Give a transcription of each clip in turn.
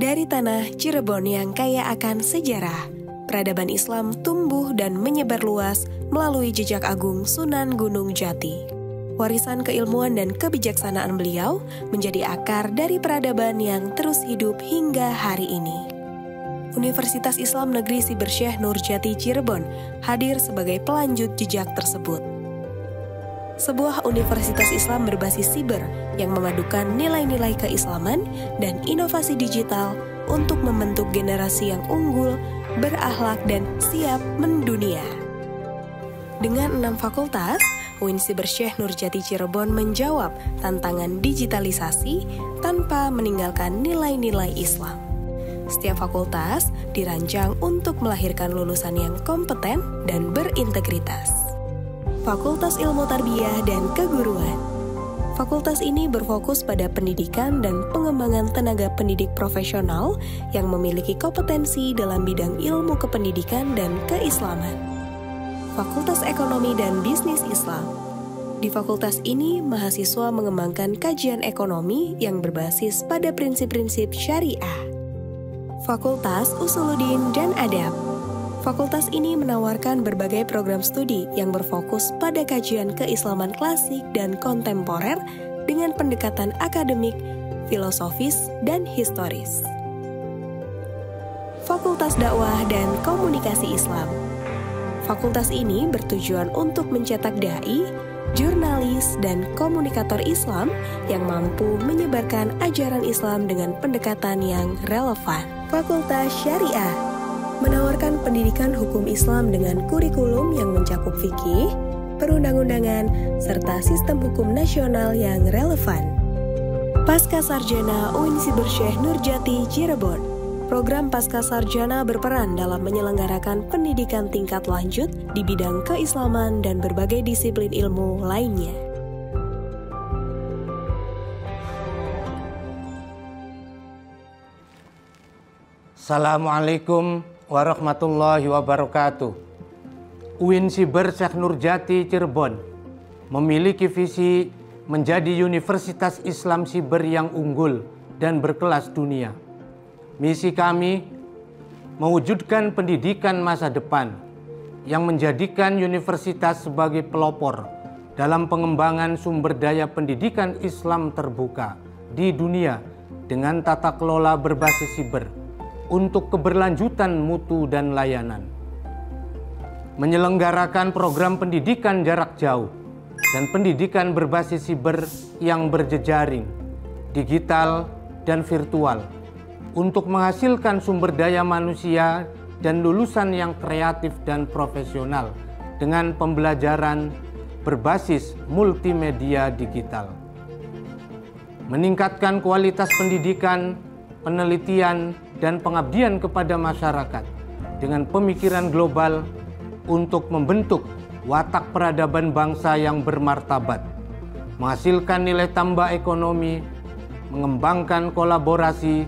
Dari tanah Cirebon yang kaya akan sejarah, peradaban Islam tumbuh dan menyebar luas melalui jejak agung Sunan Gunung Jati. Warisan keilmuan dan kebijaksanaan beliau menjadi akar dari peradaban yang terus hidup hingga hari ini. Universitas Islam Negeri Siber Syekh Nurjati Cirebon hadir sebagai pelanjut jejak tersebut. Sebuah universitas Islam berbasis siber yang memadukan nilai-nilai keislaman dan inovasi digital untuk membentuk generasi yang unggul, berakhlak, dan siap mendunia. Dengan 6 fakultas, UIN Siber Syekh Nurjati Cirebon menjawab tantangan digitalisasi tanpa meninggalkan nilai-nilai Islam. Setiap fakultas dirancang untuk melahirkan lulusan yang kompeten dan berintegritas. Fakultas Ilmu Tarbiyah dan Keguruan. Fakultas ini berfokus pada pendidikan dan pengembangan tenaga pendidik profesional yang memiliki kompetensi dalam bidang ilmu kependidikan dan keislaman. Fakultas Ekonomi dan Bisnis Islam. Di fakultas ini, mahasiswa mengembangkan kajian ekonomi yang berbasis pada prinsip-prinsip syariah. Fakultas Usuluddin dan Adab. Fakultas ini menawarkan berbagai program studi yang berfokus pada kajian keislaman klasik dan kontemporer dengan pendekatan akademik, filosofis, dan historis. Fakultas Dakwah dan Komunikasi Islam. Fakultas ini bertujuan untuk mencetak dai, jurnalis, dan komunikator Islam yang mampu menyebarkan ajaran Islam dengan pendekatan yang relevan. Fakultas Syariah menawarkan pendidikan hukum Islam dengan kurikulum yang mencakup fikih, perundang-undangan, serta sistem hukum nasional yang relevan. Pasca Sarjana UIN Siber Syekh Nurjati Cirebon. Program Pasca Sarjana berperan dalam menyelenggarakan pendidikan tingkat lanjut di bidang keislaman dan berbagai disiplin ilmu lainnya. Assalamualaikum warahmatullahi wabarakatuh. UIN Siber Syekh Nurjati Cirebon memiliki visi menjadi Universitas Islam Siber yang unggul dan berkelas dunia. Misi kami mewujudkan pendidikan masa depan yang menjadikan universitas sebagai pelopor dalam pengembangan sumber daya pendidikan Islam terbuka di dunia dengan tata kelola berbasis siber untuk keberlanjutan mutu dan layanan. Menyelenggarakan program pendidikan jarak jauh dan pendidikan berbasis siber yang berjejaring, digital, dan virtual untuk menghasilkan sumber daya manusia dan lulusan yang kreatif dan profesional dengan pembelajaran berbasis multimedia digital. Meningkatkan kualitas pendidikan, penelitian, dan pengabdian kepada masyarakat dengan pemikiran global untuk membentuk watak peradaban bangsa yang bermartabat, menghasilkan nilai tambah ekonomi, mengembangkan kolaborasi,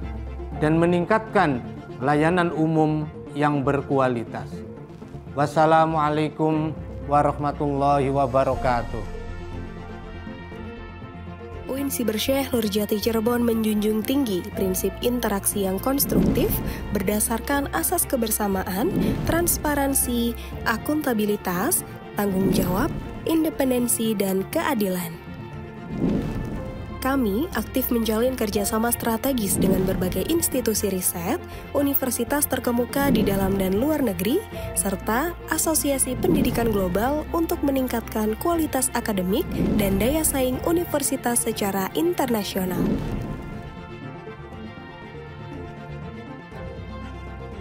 dan meningkatkan layanan umum yang berkualitas. Wassalamualaikum warahmatullahi wabarakatuh. UIN Siber Syekh Nurjati Cirebon menjunjung tinggi prinsip interaksi yang konstruktif berdasarkan asas kebersamaan, transparansi, akuntabilitas, tanggung jawab, independensi, dan keadilan. Kami aktif menjalin kerjasama strategis dengan berbagai institusi riset, universitas terkemuka di dalam dan luar negeri, serta asosiasi pendidikan global untuk meningkatkan kualitas akademik dan daya saing universitas secara internasional.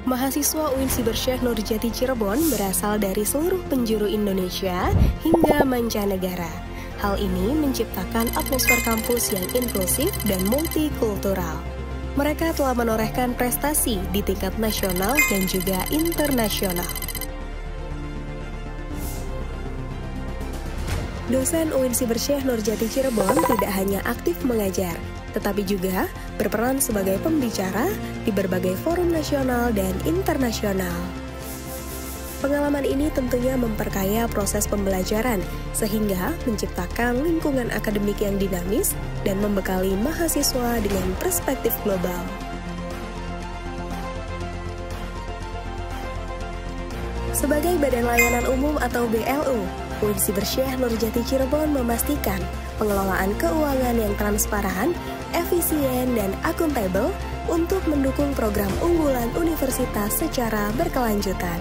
Mahasiswa UIN Siber Syekh Nurjati Cirebon berasal dari seluruh penjuru Indonesia hingga mancanegara. Hal ini menciptakan atmosfer kampus yang inklusif dan multikultural. Mereka telah menorehkan prestasi di tingkat nasional dan juga internasional. Dosen UIN Siber Syekh Nurjati Cirebon tidak hanya aktif mengajar, tetapi juga berperan sebagai pembicara di berbagai forum nasional dan internasional. Pengalaman ini tentunya memperkaya proses pembelajaran, sehingga menciptakan lingkungan akademik yang dinamis dan membekali mahasiswa dengan perspektif global. Sebagai Badan Layanan Umum atau BLU, UIN Sibersyekh Nurjati Cirebon memastikan pengelolaan keuangan yang transparan, efisien, dan akuntabel untuk mendukung program unggulan universitas secara berkelanjutan.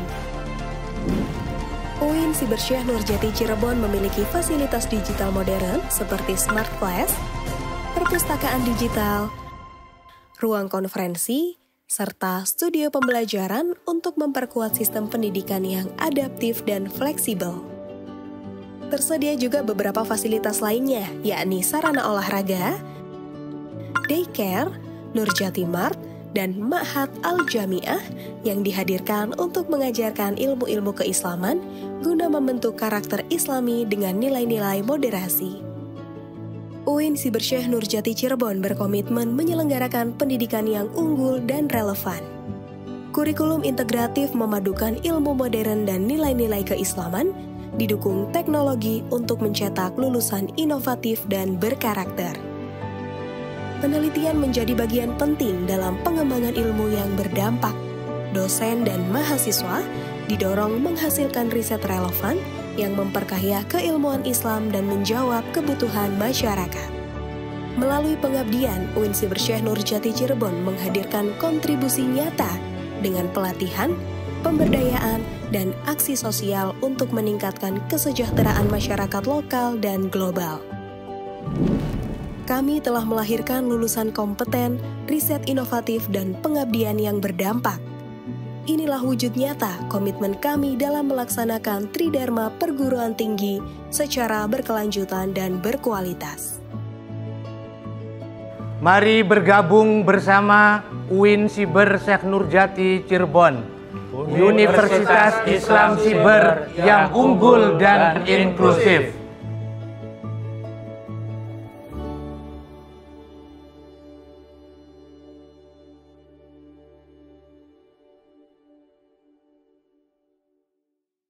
UIN Sibersyekh Nurjati Cirebon memiliki fasilitas digital modern seperti Smart Class, perpustakaan digital, ruang konferensi, serta studio pembelajaran untuk memperkuat sistem pendidikan yang adaptif dan fleksibel. Tersedia juga beberapa fasilitas lainnya, yakni sarana olahraga, daycare, Nurjati Mart, dan Ma'had Al-Jami'ah yang dihadirkan untuk mengajarkan ilmu-ilmu keislaman guna membentuk karakter Islami dengan nilai-nilai moderasi. UIN Sibersyekh Nurjati Cirebon berkomitmen menyelenggarakan pendidikan yang unggul dan relevan. Kurikulum integratif memadukan ilmu modern dan nilai-nilai keislaman, didukung teknologi untuk mencetak lulusan inovatif dan berkarakter. Penelitian menjadi bagian penting dalam pengembangan ilmu yang berdampak. Dosen dan mahasiswa didorong menghasilkan riset relevan yang memperkaya keilmuan Islam dan menjawab kebutuhan masyarakat. Melalui pengabdian, UIN Sibersyekh Nurjati Cirebon menghadirkan kontribusi nyata dengan pelatihan, pemberdayaan, dan aksi sosial untuk meningkatkan kesejahteraan masyarakat lokal dan global. Kami telah melahirkan lulusan kompeten, riset inovatif, dan pengabdian yang berdampak. Inilah wujud nyata komitmen kami dalam melaksanakan Tridharma Perguruan Tinggi secara berkelanjutan dan berkualitas. Mari bergabung bersama UIN Sibersyekh Nurjati Cirebon, Universitas Islam Siber yang unggul dan inklusif.